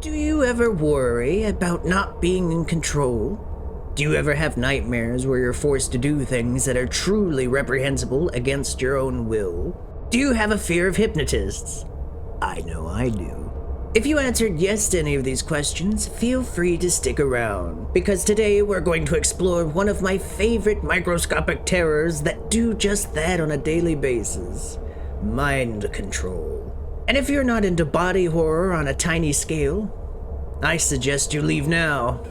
Do you ever worry about not being in control? Do you ever have nightmares where you're forced to do things that are truly reprehensible against your own will? Do you have a fear of hypnotists? I know I do. If you answered yes to any of these questions, feel free to stick around, because today we're going to explore one of my favorite microscopic terrors that do just that on a daily basis: mind control. And if you're not into body horror on a tiny scale, I suggest you leave now.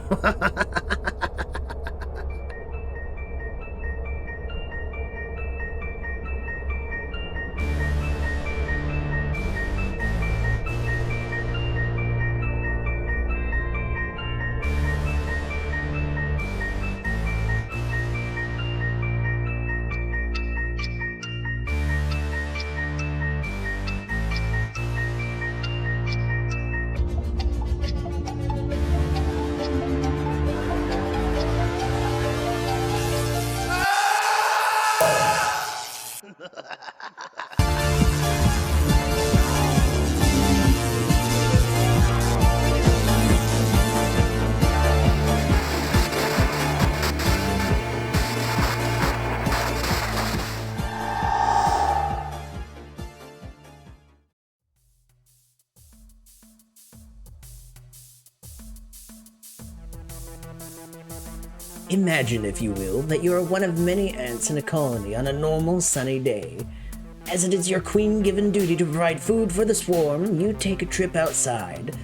Imagine, if you will, that you are one of many ants in a colony on a normal sunny day. As it is your queen-given duty to provide food for the swarm, you take a trip outside.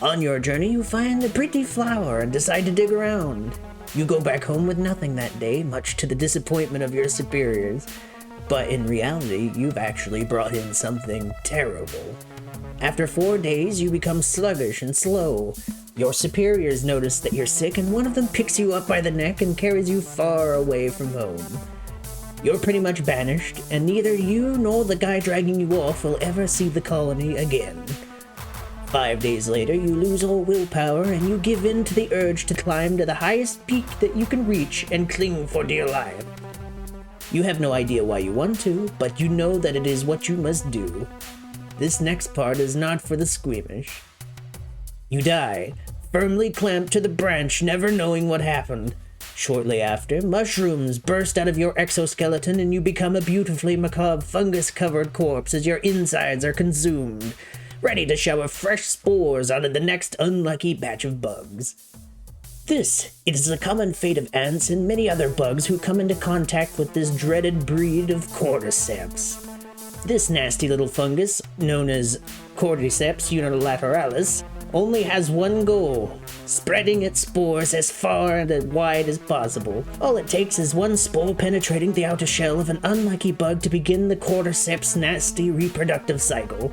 On your journey, you find a pretty flower and decide to dig around. You go back home with nothing that day, much to the disappointment of your superiors. But in reality, you've actually brought in something terrible. After 4 days, you become sluggish and slow. Your superiors notice that you're sick, and one of them picks you up by the neck and carries you far away from home. You're pretty much banished, and neither you nor the guy dragging you off will ever see the colony again. 5 days later, you lose all willpower, and you give in to the urge to climb to the highest peak that you can reach and cling for dear life. You have no idea why you want to, but you know that it is what you must do. This next part is not for the squeamish. You die, firmly clamped to the branch, never knowing what happened. Shortly after, mushrooms burst out of your exoskeleton and you become a beautifully macabre fungus-covered corpse as your insides are consumed, ready to shower fresh spores onto the next unlucky batch of bugs. This is the common fate of ants and many other bugs who come into contact with this dreaded breed of Cordyceps. This nasty little fungus, known as Cordyceps unilateralis, only has one goal: spreading its spores as far and as wide as possible. All it takes is one spore penetrating the outer shell of an unlucky bug to begin the Cordyceps' nasty reproductive cycle.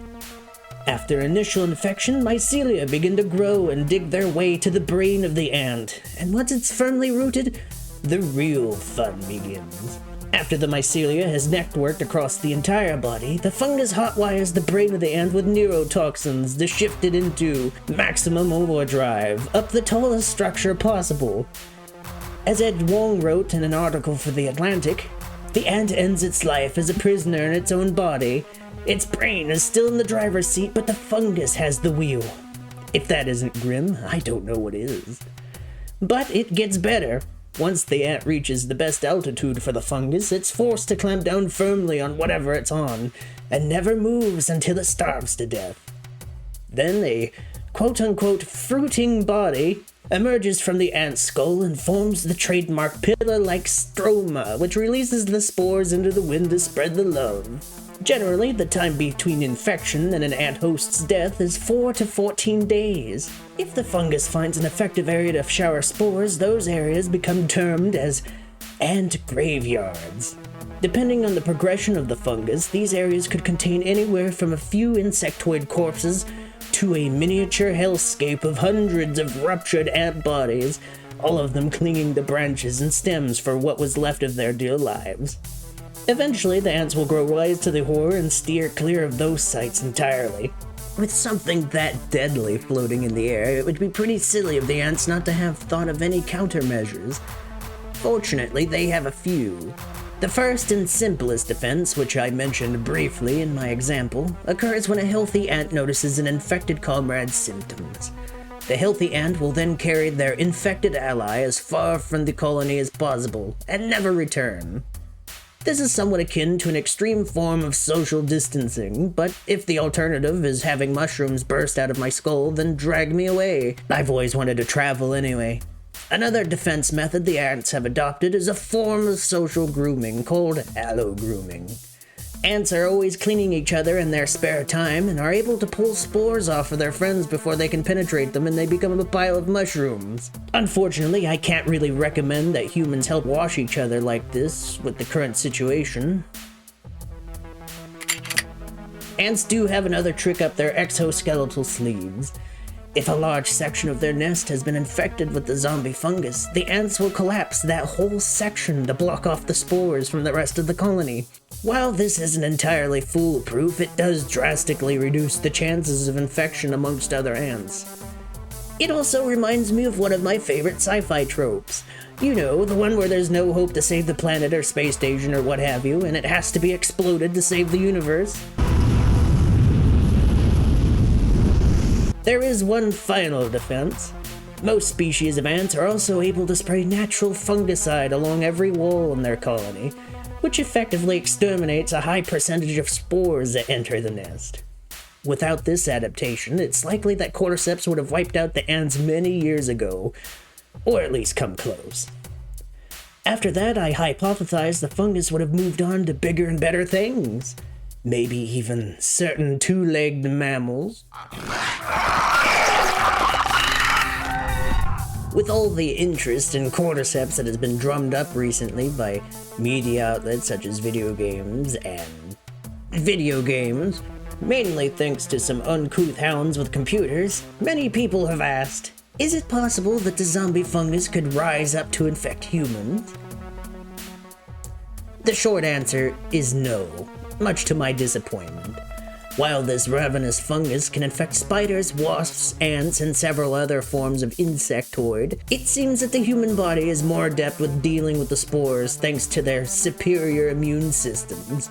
After initial infection, mycelia begin to grow and dig their way to the brain of the ant, and once it's firmly rooted, the real fun begins. After the mycelia has networked across the entire body, the fungus hotwires the brain of the ant with neurotoxins to shift it into maximum overdrive, up the tallest structure possible. As Ed Wong wrote in an article for The Atlantic, the ant ends its life as a prisoner in its own body. Its brain is still in the driver's seat, but the fungus has the wheel. If that isn't grim, I don't know what is. But it gets better. Once the ant reaches the best altitude for the fungus, it's forced to clamp down firmly on whatever it's on, and never moves until it starves to death. Then a quote-unquote fruiting body emerges from the ant's skull and forms the trademark pillar-like stroma, which releases the spores into the wind to spread the love. Generally, the time between infection and an ant host's death is 4 to 14 days. If the fungus finds an effective area to shower spores, those areas become termed as ant graveyards. Depending on the progression of the fungus, these areas could contain anywhere from a few insectoid corpses to a miniature hellscape of hundreds of ruptured ant bodies, all of them clinging to branches and stems for what was left of their dear lives. Eventually, the ants will grow wise to the horror and steer clear of those sites entirely. With something that deadly floating in the air, it would be pretty silly of the ants not to have thought of any countermeasures. Fortunately, they have a few. The first and simplest defense, which I mentioned briefly in my example, occurs when a healthy ant notices an infected comrade's symptoms. The healthy ant will then carry their infected ally as far from the colony as possible, and never return. This is somewhat akin to an extreme form of social distancing, but if the alternative is having mushrooms burst out of my skull, then drag me away. I've always wanted to travel anyway. Another defense method the ants have adopted is a form of social grooming called allo-grooming. Ants are always cleaning each other in their spare time and are able to pull spores off of their friends before they can penetrate them and they become a pile of mushrooms. Unfortunately, I can't really recommend that humans help wash each other like this with the current situation. Ants do have another trick up their exoskeletal sleeves. If a large section of their nest has been infected with the zombie fungus, the ants will collapse that whole section to block off the spores from the rest of the colony. While this isn't entirely foolproof, it does drastically reduce the chances of infection amongst other ants. It also reminds me of one of my favorite sci-fi tropes. You know, the one where there's no hope to save the planet or space station or what have you, and it has to be exploded to save the universe. There is one final defense. Most species of ants are also able to spray natural fungicide along every wall in their colony, which effectively exterminates a high percentage of spores that enter the nest. Without this adaptation, it's likely that Cordyceps would have wiped out the ants many years ago, or at least come close. After that, I hypothesized the fungus would have moved on to bigger and better things. Maybe even certain two-legged mammals. With all the interest in Cordyceps that has been drummed up recently by media outlets such as video games, mainly thanks to some uncouth hounds with computers, many people have asked, is it possible that the zombie fungus could rise up to infect humans? The short answer is no, much to my disappointment. While this ravenous fungus can infect spiders, wasps, ants, and several other forms of insectoid, it seems that the human body is more adept with dealing with the spores thanks to their superior immune systems.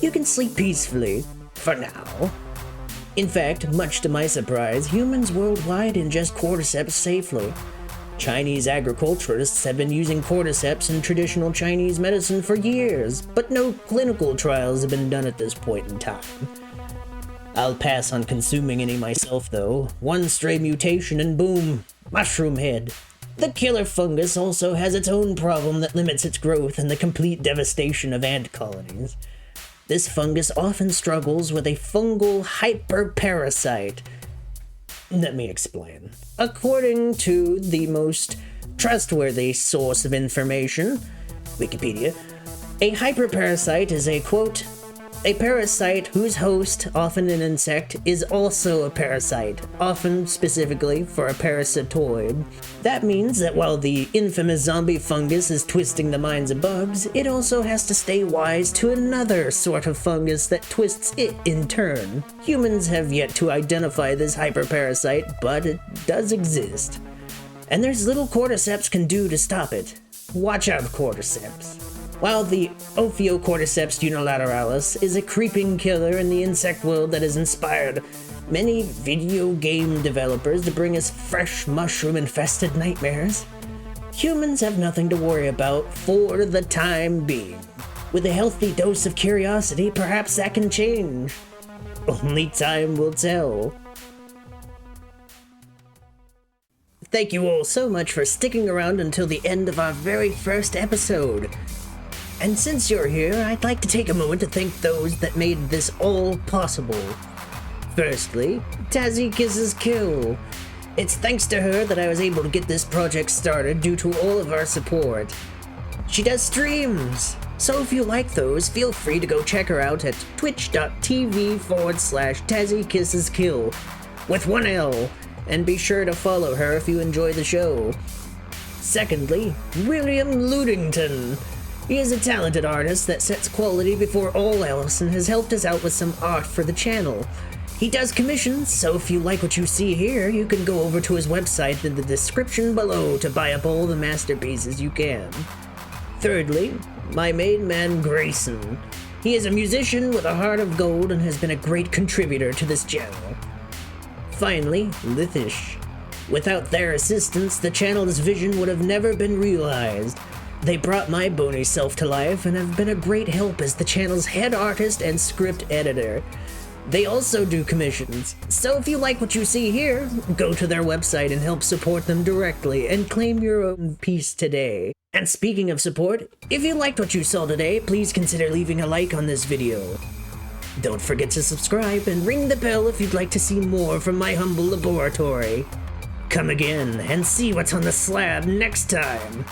You can sleep peacefully, for now. In fact, much to my surprise, humans worldwide ingest Cordyceps safely. Chinese agriculturists have been using Cordyceps in traditional Chinese medicine for years, but no clinical trials have been done at this point in time. I'll pass on consuming any myself though. One stray mutation and boom, mushroom head. The killer fungus also has its own problem that limits its growth and the complete devastation of ant colonies. This fungus often struggles with a fungal hyperparasite. Let me explain. According to the most trustworthy source of information, Wikipedia, a hyperparasite is a, quote, a parasite whose host, often an insect, is also a parasite, often specifically for a parasitoid. That means that while the infamous zombie fungus is twisting the minds of bugs, it also has to stay wise to another sort of fungus that twists it in turn. Humans have yet to identify this hyperparasite, but it does exist. And there's little Cordyceps can do to stop it. Watch out, Cordyceps. While the Ophiocordyceps unilateralis is a creeping killer in the insect world that has inspired many video game developers to bring us fresh mushroom-infested nightmares, humans have nothing to worry about for the time being. With a healthy dose of curiosity, perhaps that can change. Only time will tell. Thank you all so much for sticking around until the end of our very first episode. And since you're here, I'd like to take a moment to thank those that made this all possible. Firstly, Tazzy Kisses Kill. It's thanks to her that I was able to get this project started due to all of our support. She does streams, so if you like those, feel free to go check her out at twitch.tv/TazzyKissesKill with one L, and be sure to follow her if you enjoy the show. Secondly, William Ludington. He is a talented artist that sets quality before all else and has helped us out with some art for the channel. He does commissions, so if you like what you see here, you can go over to his website in the description below to buy up all the masterpieces you can. Thirdly, my main man Grayson. He is a musician with a heart of gold and has been a great contributor to this channel. Finally, Lithish. Without their assistance, the channel's vision would have never been realized. They brought my bony self to life and have been a great help as the channel's head artist and script editor. They also do commissions, so if you like what you see here, go to their website and help support them directly and claim your own piece today. And speaking of support, if you liked what you saw today, please consider leaving a like on this video. Don't forget to subscribe and ring the bell if you'd like to see more from my humble laboratory. Come again and see what's on the slab next time.